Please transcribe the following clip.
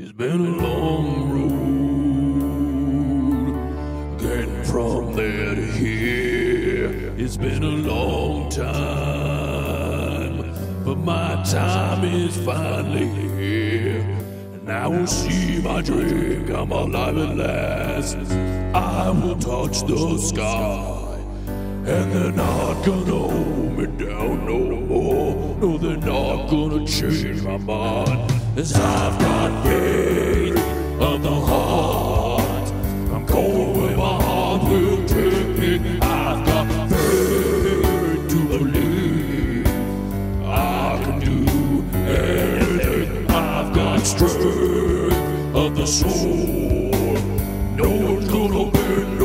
It's been a long road getting from there to here. It's been a long time, but my time is finally here. And I will see my drink, I'm alive at last. I will touch the sky, and they're not gonna hold me down no more. No, they're not gonna change my mind. 'Cause I've got faith of the heart. I'm going where my heart will take me. I've got faith to believe I can do anything. I've got strength of the soul. No one's gonna bend